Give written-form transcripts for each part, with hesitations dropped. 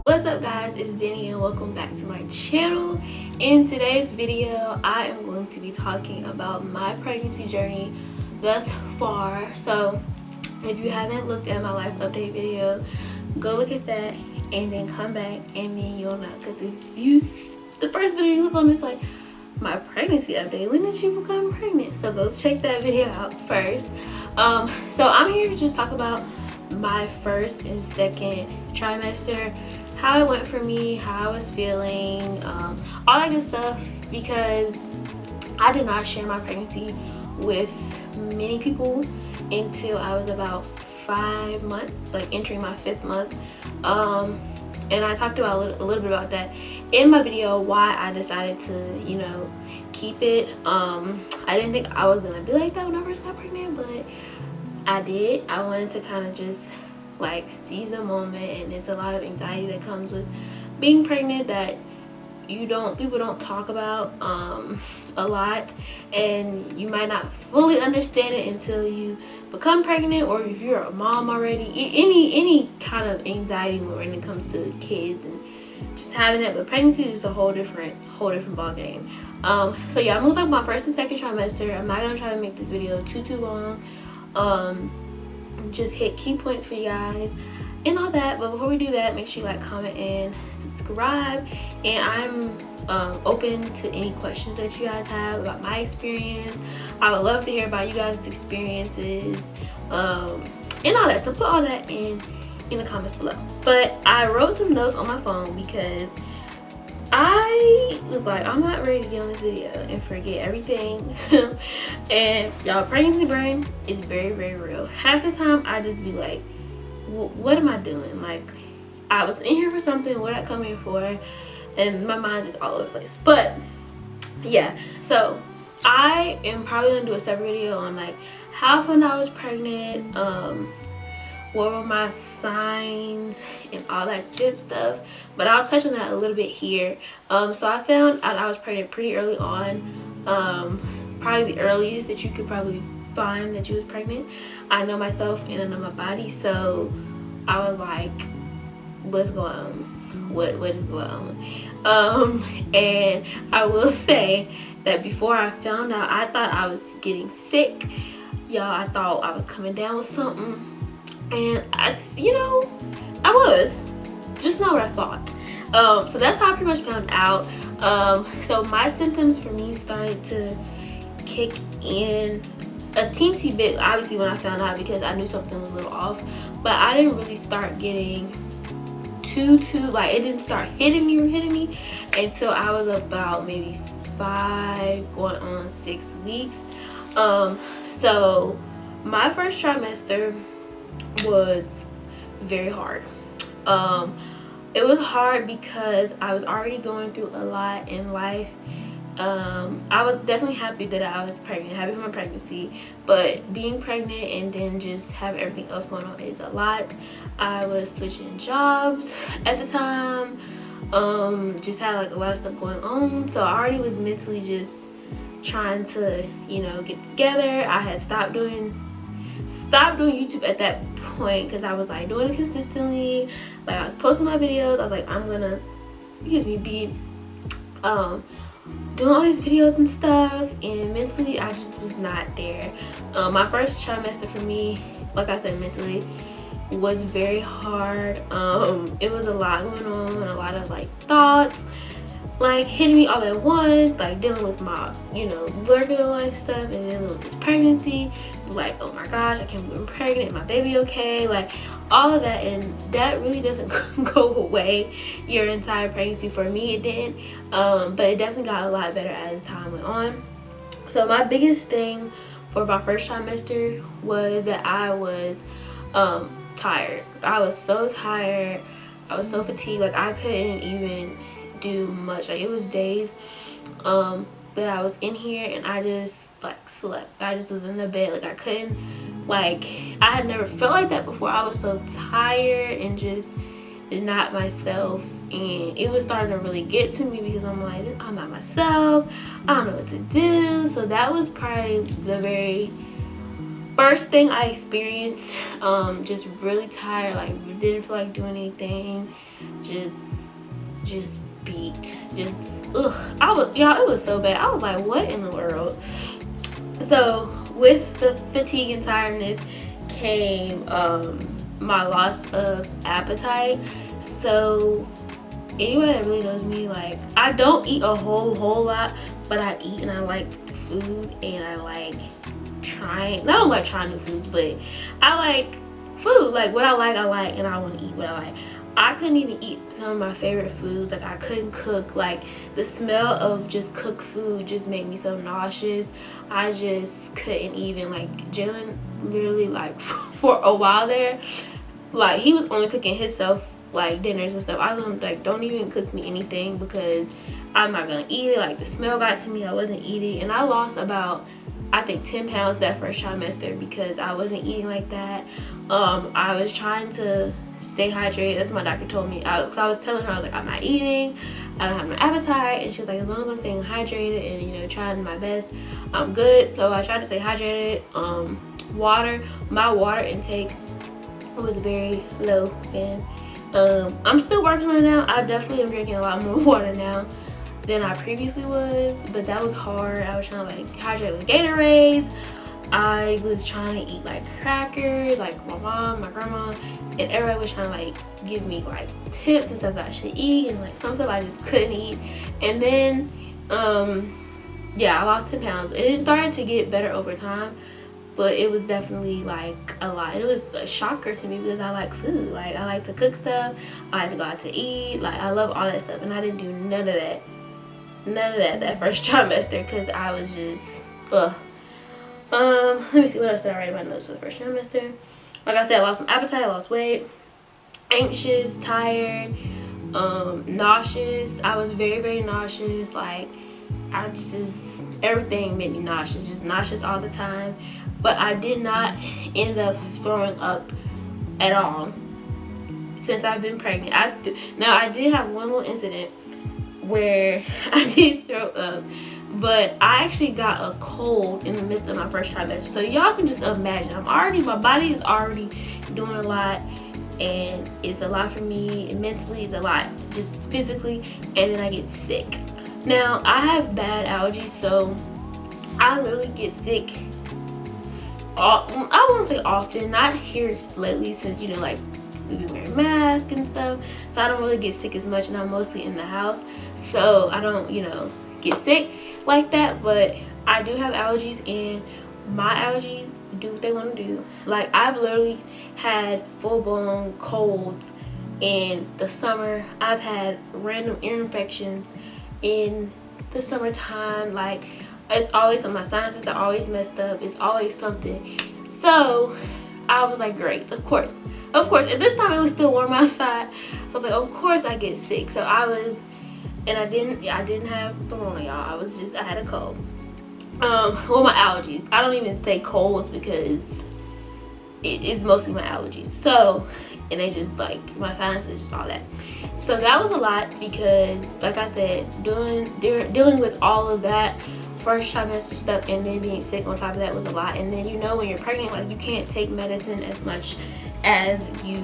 What's up guys, it's Danny and welcome back to my channel. In today's video I am going to be talking about my pregnancy journey thus far. So if you haven't looked at my life update video, go look at that and then come back and then you'll know, because if you the first video you look on is like my pregnancy update, when did you become pregnant? So go check that video out first. So I'm here to just talk about my first and second trimester, how it went for me, how I was feeling, all that good stuff, because I did not share my pregnancy with many people until I was about 5 months, like entering my 5th month. And I talked about a little bit about that in my video, why I decided to, you know, keep it. I didn't think I was gonna be like that when I first got pregnant, but I did. I wanted to kind of just like seize the moment, and it's a lot of anxiety that comes with being pregnant that people don't talk about a lot, and you might not fully understand it until you become pregnant, or if you're a mom already. Any kind of anxiety when it comes to kids and just having that, but pregnancy is just a whole different ball game. So yeah, I'm gonna talk about first and second trimester. I'm not gonna try to make this video too long. Just hit key points for you guys and all that, but before we do that, make sure you like, comment, and subscribe. And I'm open to any questions that you guys have about my experience. I would love to hear about you guys' experiences and all that, so put all that in the comments below. But I wrote some notes on my phone because I was like, I'm not ready to get on this video and forget everything. And y'all, pregnancy brain is very real. Half the time I just be like, what am I doing? Like, I was in here for something, what I come here for, and my mind's just all over the place. But yeah, so I am probably gonna do a separate video on like how I found out I was pregnant, what were my signs and all that good stuff, but I'll touch on that a little bit here. So I found out I was pregnant pretty early on, probably the earliest that you could probably find that you was pregnant. I know myself and I know my body, so I was like, what's going on? What is going on? And I will say that before I found out, I thought I was getting sick, y'all. I thought I was coming down with something, and I was just not what I thought. So that's how I pretty much found out. So my symptoms for me started to kick in a teensy bit, obviously, when I found out, because I knew something was a little off, but I didn't really start getting too like, it didn't start hitting me until I was about maybe 5 going on 6 weeks. So my first trimester was very hard. It was hard because I was already going through a lot in life. I was definitely happy that I was pregnant, happy for my pregnancy, but being pregnant and then just have everything else going on is a lot. I was switching jobs at the time, just had like a lot of stuff going on, so I already was mentally just trying to, you know, get together. I had stopped doing YouTube at that point because I was like doing it consistently. Like, I was posting my videos. I was like, I'm gonna be doing all these videos and stuff, and mentally I just was not there. My first trimester for me, like I said, mentally was very hard. It was a lot going on, a lot of like thoughts like hitting me all at once, like dealing with my, you know, regular life stuff, and then with this pregnancy, like, oh my gosh, I can't believe I'm pregnant, my baby okay, like all of that. And that really doesn't go away your entire pregnancy. For me it didn't, but it definitely got a lot better as time went on. So my biggest thing for my first trimester was that I was tired. I was so tired, I was so fatigued, like I couldn't even do much. Like, it was days that I was in here and I just like slept. I just was in the bed, like I couldn't, like, I had never felt like that before. I was so tired and just not myself, and it was starting to really get to me because I'm like, I'm not myself, I don't know what to do. So that was probably the very first thing I experienced. Just really tired, like didn't feel like doing anything. just beat, just ugh. Y'all, it was so bad. I was like, what in the world? So with the fatigue and tiredness came my loss of appetite. So anybody that really knows me, like, I don't eat a whole lot, but I eat and I like food, and I like trying, I don't like trying new foods, but I like food. Like, what I like, and I want to eat what I like. I couldn't even eat some of my favorite foods. Like, I couldn't cook. Like, the smell of just cooked food just made me so nauseous. I just couldn't even, like, Jalen literally, like, for a while there, like, he was only cooking himself, like, dinners and stuff. I told him, like, don't even cook me anything because I'm not gonna eat it. Like, the smell got to me. I wasn't eating, and I lost about, I think, 10 pounds that first trimester because I wasn't eating like that. I was trying to stay hydrated. That's what my doctor told me. So I was telling her, I was like, I'm not eating, I don't have no appetite, and she was like, as long as I'm staying hydrated and, you know, trying my best, I'm good. So I tried to stay hydrated. Water, my water intake was very low, and I'm still working on it now. I definitely am drinking a lot more water now than I previously was, but that was hard. I was trying to, like, hydrate with Gatorades. I was trying to eat, like, crackers, like my mom, my grandma, and everybody was trying to, like, give me, like, tips and stuff that I should eat, and, like, some stuff I just couldn't eat. And then yeah, I lost 10 pounds, and it started to get better over time, but it was definitely, like, a lot. It was a shocker to me because I like food. Like, I like to cook stuff, I like to go out to eat, like, I love all that stuff, and I didn't do none of that first trimester because I was just let me see, what else did I write in my notes for the first trimester? Like I said, I lost my appetite, I lost weight, anxious, tired, nauseous. I was very, very nauseous. Like, I just, everything made me nauseous, just nauseous all the time. But I did not end up throwing up at all since I've been pregnant. Now I did have one little incident where I did throw up, but I actually got a cold in the midst of my first trimester. So y'all can just imagine, my body is already doing a lot, and it's a lot for me, and mentally it's a lot, just physically, and then I get sick. Now, I have bad allergies, so I literally get sick, I won't say often, not here lately, since, you know, like, we be wearing masks and stuff, so I don't really get sick as much, and I'm mostly in the house, so I don't, you know, get sick like that. But I do have allergies, and my allergies do what they want to do. Like, I've literally had full-blown colds in the summer. I've had random ear infections in the summertime. Like, it's always, my sinuses are always messed up, it's always something. So I was like, great, of course, at this time it was still warm outside, so I was like, of course I get sick. So I was, and I didn't have corona, y'all. I had a cold. Well, my allergies, I don't even say colds because it is mostly my allergies. So, and they just, like, my sinuses, just all that. So that was a lot because, like I said, dealing with all of that first trimester stuff, and then being sick on top of that was a lot. And then, you know, when you're pregnant, like, you can't take medicine as much as you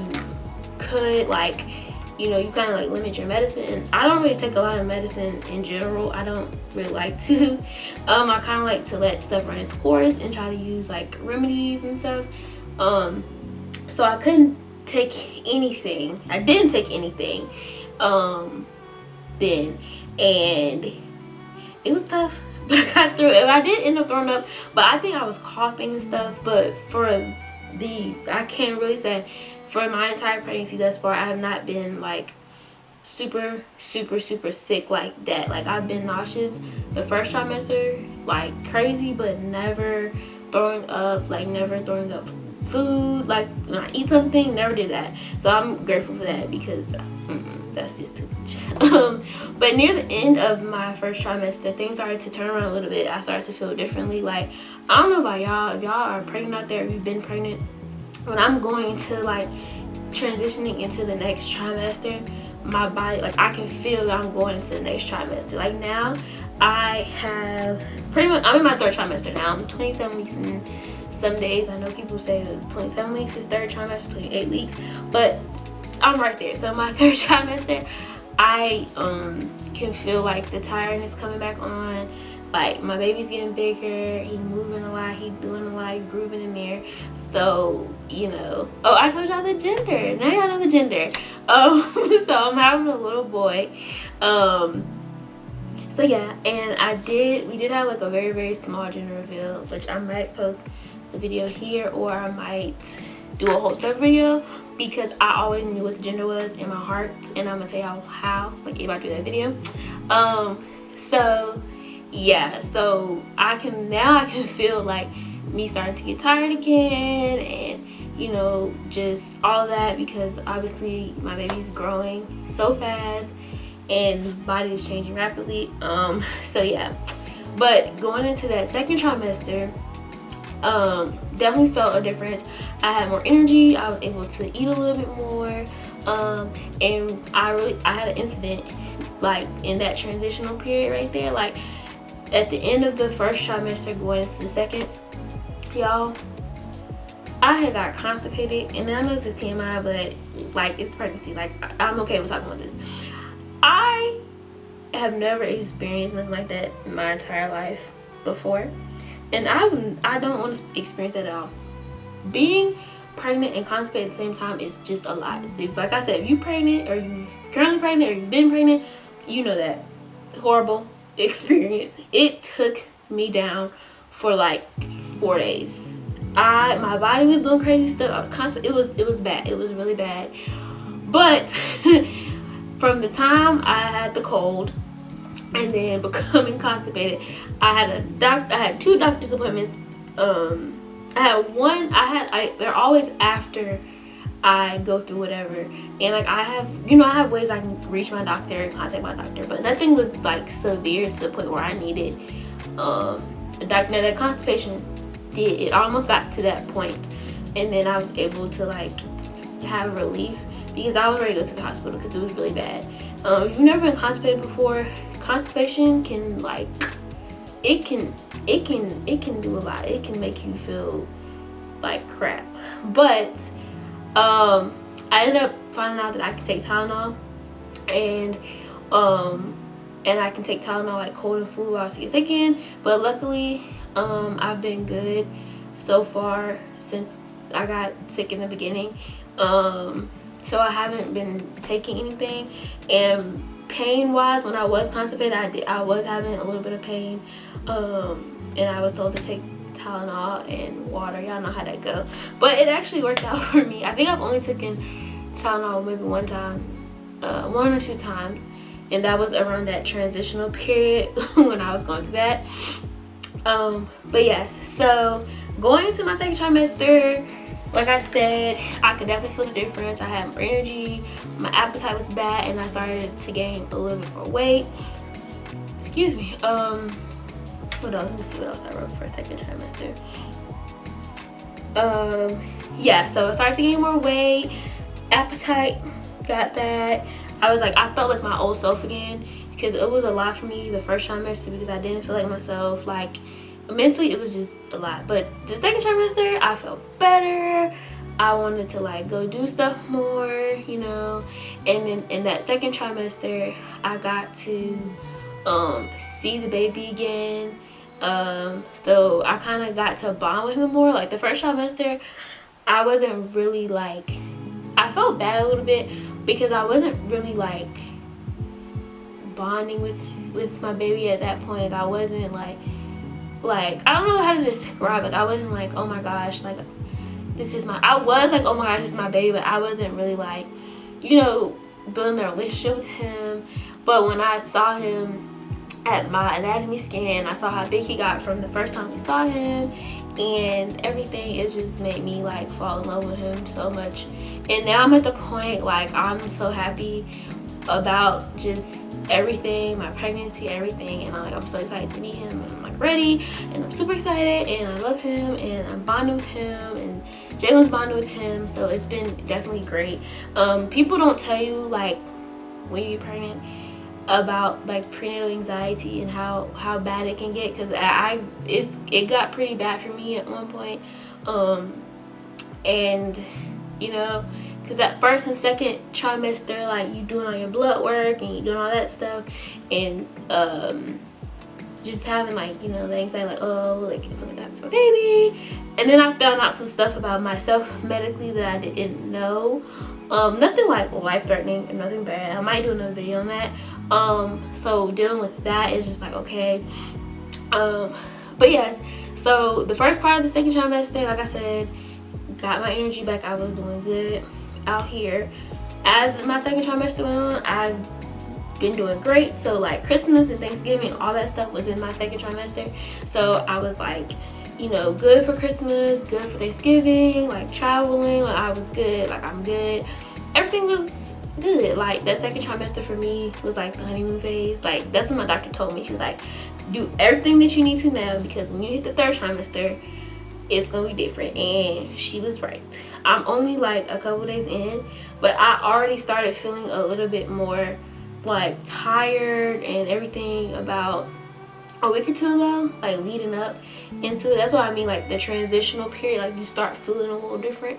could. Like, you know, you kind of, like, limit your medicine. And I don't really take a lot of medicine in general. I don't really like to. I kind of like to let stuff run its course and try to use, like, remedies and stuff. So I couldn't take anything. I didn't take anything then, and it was tough, but I got through it. I did end up throwing up, but I think I was coughing and stuff. But I can't really say, for my entire pregnancy thus far, I have not been, like, super sick like that. Like, I've been nauseous the first trimester like crazy, but never throwing up, like, never throwing up food. Like, when I eat something, never did that. So I'm grateful for that because that's just too much. But near the end of my first trimester, things started to turn around a little bit. I started to feel differently. Like, I don't know about y'all, if y'all are pregnant out there, if you've been pregnant, when I'm going to, like, transitioning into the next trimester, my body, like, I can feel that I'm going into the next trimester. Like, now I have pretty much, I'm in my third trimester now. I'm 27 weeks and some days. I know people say that 27 weeks is third trimester, 28 weeks, but I'm right there. So my third trimester, I can feel like the tiredness coming back on. Like my baby's getting bigger, he moving a lot, he doing a lot, grooving in there. So, you know, oh, I told y'all the gender. Now y'all know the gender. So I'm having a little boy. So yeah, and we did have like a very, very small gender reveal, which I might post the video here, or I might do a whole separate video, because I always knew what the gender was in my heart, and I'm gonna tell y'all how, like, if I do that video. So yeah, so I can feel like me starting to get tired again, and you know, just all of that, because obviously my baby's growing so fast and the body is changing rapidly. So yeah, but going into that second trimester, definitely felt a difference. I had more energy, I was able to eat a little bit more, and I had an incident like in that transitional period right there. Like at the end of the first trimester going into the second, y'all, I had got constipated, and I know this is TMI, but like it's pregnancy, like I'm okay with talking about this. I have never experienced nothing like that in my entire life before, and I don't want to experience that at all. Being pregnant and constipated at the same time is just a lot. It's like I said, if you pregnant, or you currently pregnant, or you've been pregnant, you know that horrible experience. It took me down for like 4 days. My body was doing crazy stuff. It was bad. It was really bad. But from the time I had the cold and then becoming constipated, I had 2 doctor's appointments. I had one. They're always after I go through whatever, and like I have ways I can reach my doctor and contact my doctor, but nothing was like severe to the point where I needed a doctor. Now that constipation it almost got to that point, and then I was able to like have relief, because I was ready to go to the hospital because it was really bad. If you've never been constipated before, constipation can like it can do a lot. It can make you feel like crap. But I ended up finding out that I could take Tylenol, and I can take Tylenol like cold and flu while I was getting sick again. But luckily, I've been good so far since I got sick in the beginning. So I haven't been taking anything. And pain wise, when I was constipated, I was having a little bit of pain, and I was told to take Tylenol and water. Y'all know how that go, but it actually worked out for me. I think I've only taken Tylenol maybe one or two times, and that was around that transitional period when I was going through that. But yes, so going into my second trimester, like I said, I could definitely feel the difference. I had more energy, my appetite was bad, and I started to gain a little bit more weight. Excuse me. What else? Let me see what else I wrote for second trimester. Yeah, so I started to gain more weight, appetite got bad. I felt like my old self again, because it was a lot for me the first trimester, because I didn't feel like myself. Like mentally it was just a lot. But the second trimester, I felt better. I wanted to like go do stuff more, you know. And then in that second trimester, I got to see the baby again. So I kind of got to bond with him more. Like the first trimester, I wasn't really like, I felt bad a little bit because I wasn't really like bonding with my baby at that point. I wasn't like I don't know how to describe it. I wasn't like, oh my gosh, like this is my, I was like, oh my gosh, this is my baby, but I wasn't really like, you know, building a relationship with him. But when I saw him at my anatomy scan, I saw how big he got from the first time we saw him, and everything, it just made me like fall in love with him so much. And now I'm at the point like I'm so happy about just everything, my pregnancy, everything, and I'm so excited to meet him, and I'm like ready, and I'm super excited, and I love him, and I'm bonding with him, and Jalen's bonding with him. So it's been definitely great. People don't tell you like when you're pregnant about like prenatal anxiety and how bad it can get, because it got pretty bad for me at one point. And you know, because that first and second trimester, like, you doing all your blood work and you doing all that stuff, and just having, like, you know, the anxiety, like, oh, like, something happened to my baby. And then I found out some stuff about myself medically that I didn't know. Nothing like life-threatening and nothing bad. I might do another video on that. So dealing with that is just like, okay. But yes, so the first part of the second trimester, like I said, got my energy back. I was doing good out here. As my second trimester went on, I've been doing great. So like Christmas and Thanksgiving, all that stuff was in my second trimester. So I was like, you know, good for Christmas, good for Thanksgiving, like traveling, like I was good, like I'm good. Everything was good. Like that second trimester for me was like the honeymoon phase. Like that's what my doctor told me. She was like, do everything that you need to now, because when you hit the third trimester, it's gonna be different. And she was right. I'm only like a couple days in, but I already started feeling a little bit more like tired and everything about a week or two ago, like leading up into it. That's what I mean, like the transitional period, like you start feeling a little different.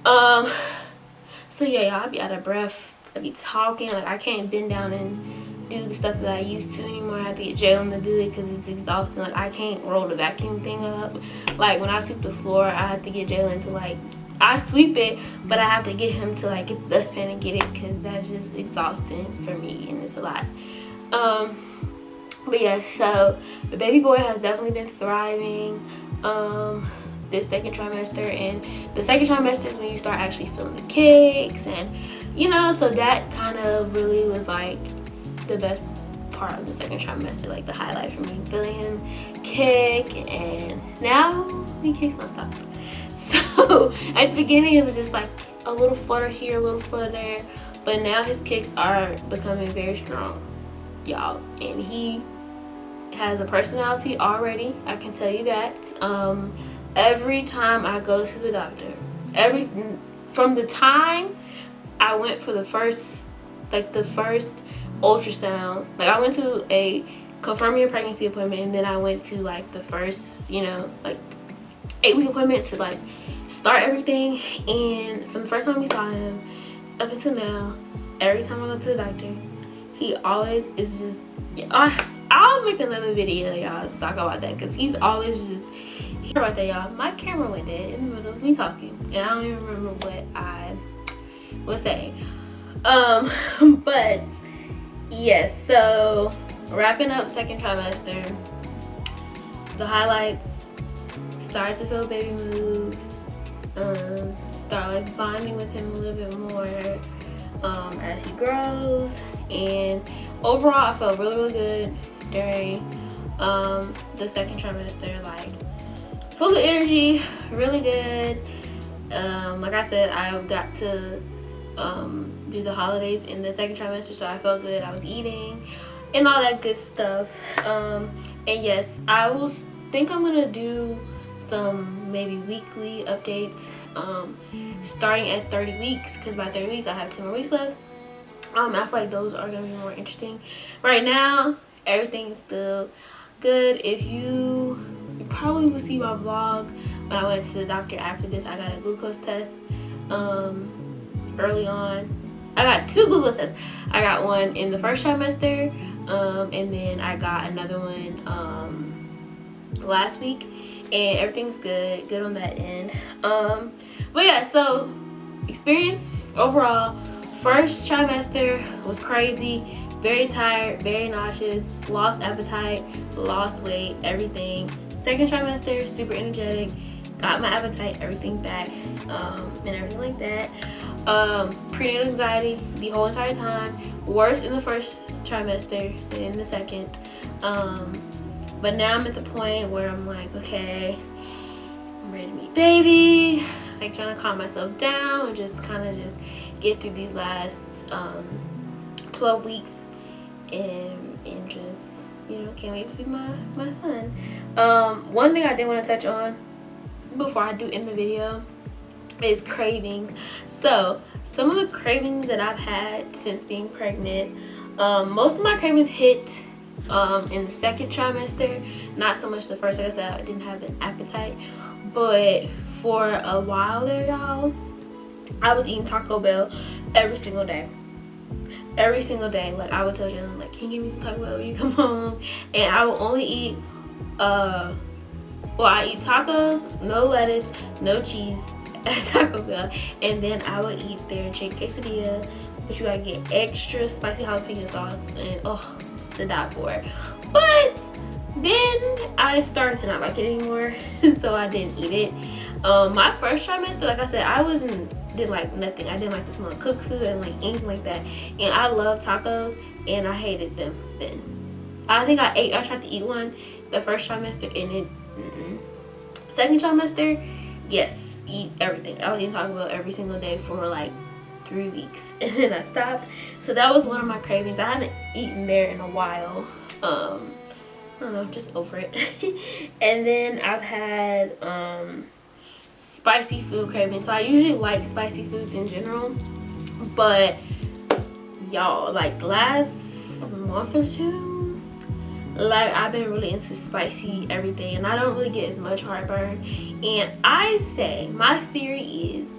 So yeah, y'all, I be out of breath, I be talking, like I can't bend down and do the stuff that I used to anymore. I have to get Jalen to do it because it's exhausting. Like I can't roll the vacuum thing up. Like when I sweep the floor, I have to get Jalen to, like, I sweep it, but I have to get him to like get the dustpan and get it, because that's just exhausting for me and it's a lot. But yeah, so the baby boy has definitely been thriving this second trimester, and the second trimester is when you start actually feeling the kicks, and you know, so that kind of really was like the best part of the second trimester, like the highlight for me, feeling him kick. And now he kicks nonstop. So at the beginning it was just like a little flutter here, a little flutter there, but now his kicks are becoming very strong, y'all, and he has a personality already, I can tell you that. Every time I go to the doctor, from the time I went for the first ultrasound, like I went to a confirming your pregnancy appointment, and then I went to like the first, you know, like 8-week appointment to like start everything. And from the first time we saw him up until now, every time I go to the doctor, he always is just, I'll make another video, y'all, to talk about that, because he's always just, hear about that, y'all. My camera went dead in the middle of me talking, and I don't even remember what I was saying. But yes, so wrapping up second trimester, the highlights: start to feel baby move, start like bonding with him a little bit more as he grows. And overall I felt really good during the second trimester, like full of energy, really good. Like I said, I got to do the holidays in the second trimester, so I felt good. I was eating and all that good stuff. And yes, I will think I'm gonna do some maybe weekly updates starting at 30 weeks, because by 30 weeks I have 2 more weeks left. I feel like those are gonna be more interesting. Right now everything is still good. If you probably will see my vlog when I went to the doctor after this. I got a glucose test early on. I got 2 glucose tests. I got one in the first trimester, and then I got another one last week, and everything's good on that end. But yeah, so experience overall, first trimester was crazy, very tired, very nauseous, lost appetite, lost weight, everything. Second trimester, super energetic, got my appetite, everything back, and everything like that. Prenatal anxiety the whole entire time, worse in the first trimester than in the second. But now I'm at the point where I'm like, okay, I'm ready to meet baby, like trying to calm myself down and just kind of just get through these last 12 weeks and just, you know, can't wait to be my son. One thing I did want to touch on before I do end the video is cravings. So some of the cravings that I've had since being pregnant, most of my cravings hit in the second trimester, not so much the first. Like I said, I didn't have an appetite, but for a while there, y'all, I was eating Taco Bell every single day. Every single day. Like, I would tell Jalen, like, can you give me some Taco Bell when you come home? And I would only eat, well, I eat tacos, no lettuce, no cheese at Taco Bell. And then I would eat their chicken quesadilla, but you gotta get extra spicy jalapeno sauce, and oh, to die for. But then I started to not like it anymore, so I didn't eat it. My first trimester, like I said, I didn't like nothing. I didn't like the smell of cooked food and like anything like that. And I love tacos, and I hated them then. I think I tried to eat one the first trimester, and it second trimester, yes, eat everything. I was eating Taco Bell every single day for like 3 weeks, and then I stopped. So that was one of my cravings. I haven't eaten there in a while. I don't know, just over it. And then I've had spicy food cravings. So I usually like spicy foods in general, but y'all, like last month or two, like I've been really into spicy everything, and I don't really get as much heartburn. And I say my theory is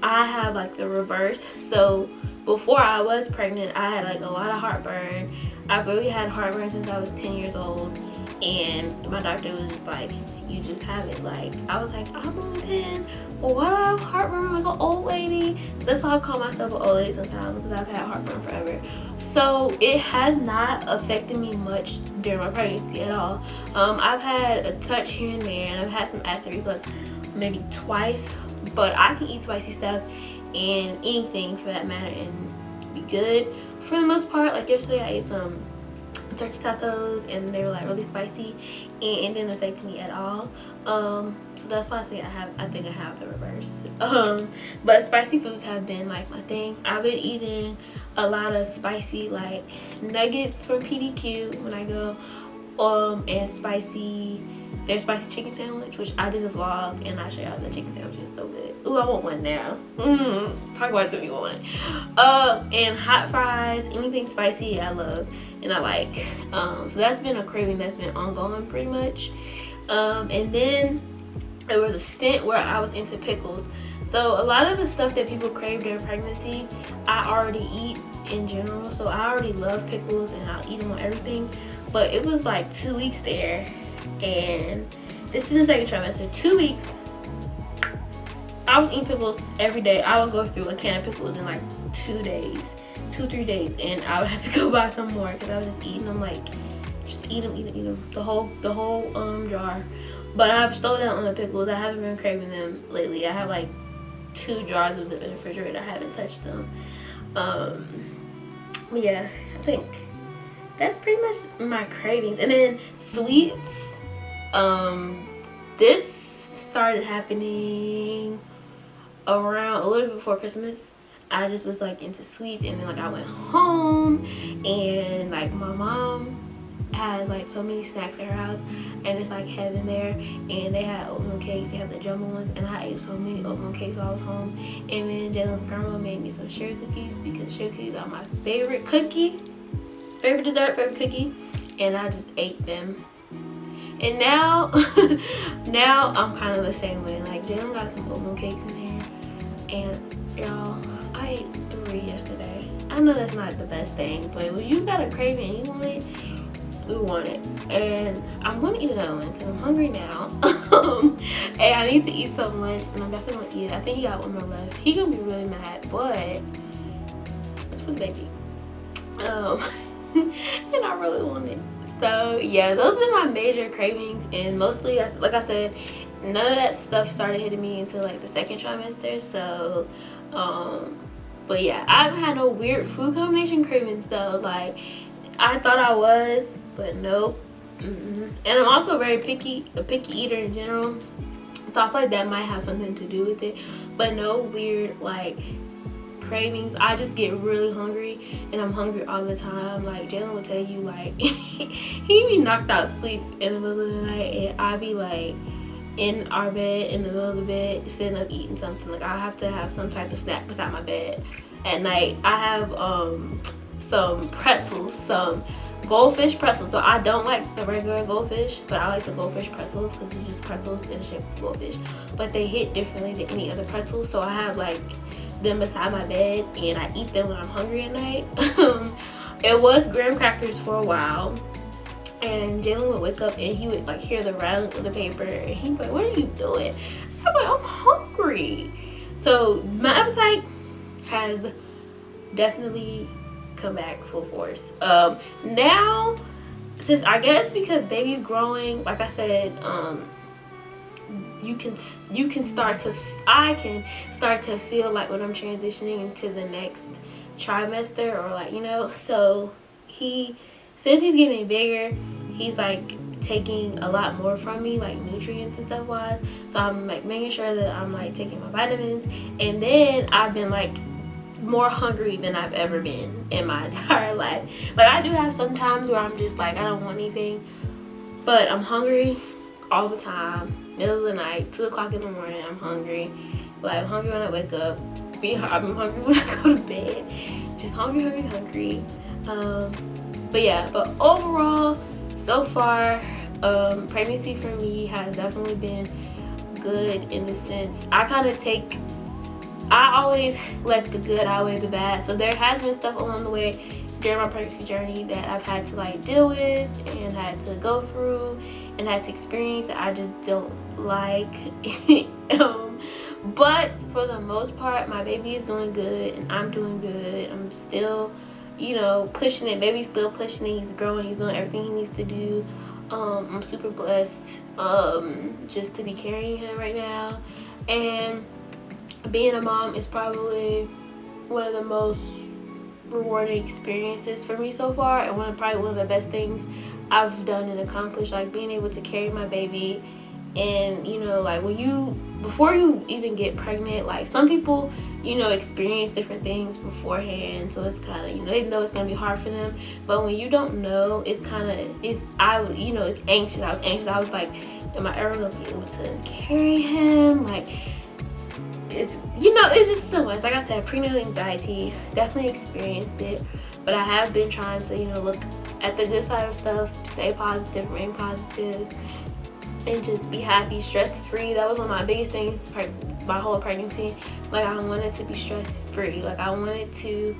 I have like the reverse. So before I was pregnant, I had like a lot of heartburn. I've really had heartburn since I was 10 years old, and my doctor was just like, you just have it. Like, I was like, I'm only 10, well, why do I have heartburn like an old lady? That's why I call myself an old lady sometimes, because I've had heartburn forever. So it has not affected me much during my pregnancy at all. I've had a touch here and there, and I've had some acid reflux maybe twice, but I can eat spicy stuff and anything for that matter and be good for the most part. Like yesterday I ate some turkey tacos, and they were like really spicy, and it didn't affect me at all. So that's why I say I think I have the reverse. But spicy foods have been like my thing. I've been eating a lot of spicy like nuggets from PDQ when I go, and their spicy chicken sandwich, which I did a vlog and I showed y'all the chicken sandwich is so good. Ooh, I want one now. Talk about it if you want one. And hot fries, anything spicy I love and I like. So that's been a craving that's been ongoing pretty much. And then there was a stint where I was into pickles. So a lot of the stuff that people crave during pregnancy, I already eat in general. So I already love pickles and I'll eat them on everything. But it was like 2 weeks there, and this is the second trimester. 2 weeks, I was eating pickles every day. I would go through a can of pickles in like 2 days, 2-3 days, and I would have to go buy some more because I was just eating them, like just eat them, the whole jar. But I've slowed down on the pickles. I haven't been craving them lately. I have like 2 jars of them in the refrigerator. I haven't touched them. But yeah, I think that's pretty much my cravings. And then sweets, this started happening around a little bit before Christmas. I just was like into sweets, and then like I went home, and like my mom has like so many snacks at her house, and it's like heaven there. And they had oatmeal cakes, they have the jumbo ones, and I ate so many oatmeal cakes while I was home. And then Jalen's grandma made me some sugar cookies, because sugar cookies are my favorite dessert, favorite cookie, and I just ate them. And now now I'm kind of the same way. Like Jalen got some oatmeal cakes in here, and y'all, I ate 3 yesterday. I know that's not the best thing, but when you got a craving and you want it, we want it. And I'm gonna eat another one because I'm hungry now. And I need to eat some lunch, and I'm definitely gonna eat it. I think he got one more left. He gonna be really mad, but it's for the baby. And I really want it. So yeah, those have been my major cravings, and mostly, like I said, none of that stuff started hitting me until like the second trimester. So but yeah, I haven't had no weird food combination cravings though. Like I thought I was, but nope. And I'm also a picky eater in general, so I feel like that might have something to do with it. But no weird like cravings. I just get really hungry, and I'm hungry all the time. Like Jalen will tell you, like he be knocked out asleep in the middle of the night, and I be like in our bed in the middle of the bed sitting up eating something. Like I have to have some type of snack beside my bed at night. I have some pretzels, some goldfish pretzels. So I don't like the regular goldfish, but I like the goldfish pretzels because it's just pretzels in the shape of goldfish. But they hit differently than any other pretzels. So I have like them beside my bed and I eat them when I'm hungry at night. It was graham crackers for a while. And Jalen would wake up and he would like hear the rattling of the paper and he'd be like, what are you doing? I'm like, I'm hungry. So my appetite has definitely come back full force. Now, since I guess because baby's growing, like I said, you can start to, I can start to feel like when I'm transitioning into the next trimester, or like, you know, so since he's getting bigger, he's like taking a lot more from me, like nutrients and stuff wise. So I'm like making sure that I'm like taking my vitamins, and then I've been like more hungry than I've ever been in my entire life. Like I do have some times where I'm just like I don't want anything, but I'm hungry all the time. Middle of the night, 2 o'clock in the morning, I'm hungry. Like I'm hungry when I wake up. I'm hungry when I go to bed. Just hungry. But yeah, but overall, so far, pregnancy for me has definitely been good in the sense I always let the good outweigh the bad. So there has been stuff along the way during my pregnancy journey that I've had to like deal with and had to go through and had to experience that I just don't like. But for the most part, my baby is doing good and I'm doing good. I'm still, you know, pushing it. Baby's still pushing it. He's growing. He's doing everything he needs to do. I'm super blessed just to be carrying him right now. And being a mom is probably one of the most rewarding experiences for me so far, and probably one of the best things I've done and accomplished. Like being able to carry my baby, and you know, like before you even get pregnant, like some people, you know, experience different things beforehand, so it's kind of, you know, they know it's gonna be hard for them. But when you don't know, it's anxious. I was anxious. I was like, am I ever gonna be able to carry him? Like, it's, you know, it's just so much. Like I said, prenatal anxiety, definitely experienced it, but I have been trying to, you know, look at the good side of stuff, stay positive, remain positive, and just be happy, stress-free. That was one of my biggest things my whole pregnancy. Like I wanted to be stress-free. Like I wanted to,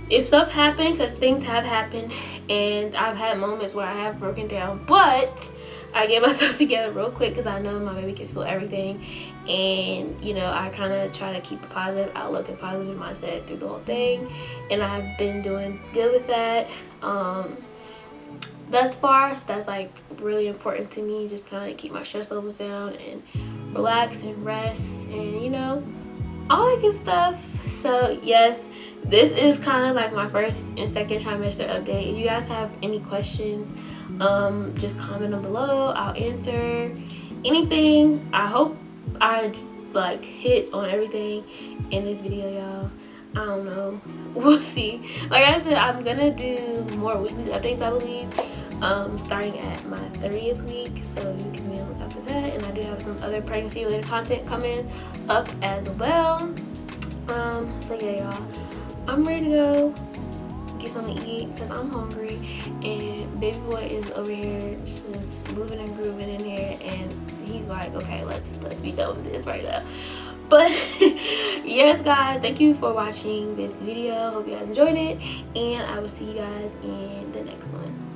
if stuff happened, because things have happened and I've had moments where I have broken down, but I get myself together real quick because I know my baby can feel everything. And you know, I kind of try to keep a positive outlook and positive mindset through the whole thing, and I've been doing good with that thus far. So that's like really important to me, just kind of keep my stress levels down and relax and rest and, you know, all that good stuff. So yes, this is kind of like my first and second trimester update. If you guys have any questions, just comment them below. I'll answer anything. I hope I like hit on everything in this video, y'all. I don't know, we'll see. Like I said, I'm gonna do more weekly updates, I believe, starting at my 30th week, so you can be on the lookout for that. And I do have some other pregnancy related content coming up as well. So yeah, y'all, I'm ready to go get something to eat because I'm hungry, and baby boy is over here just moving and grooving in here, and he's like, okay, let's be done with this right now. But yes guys, thank you for watching this video. Hope you guys enjoyed it, and I will see you guys in the next one.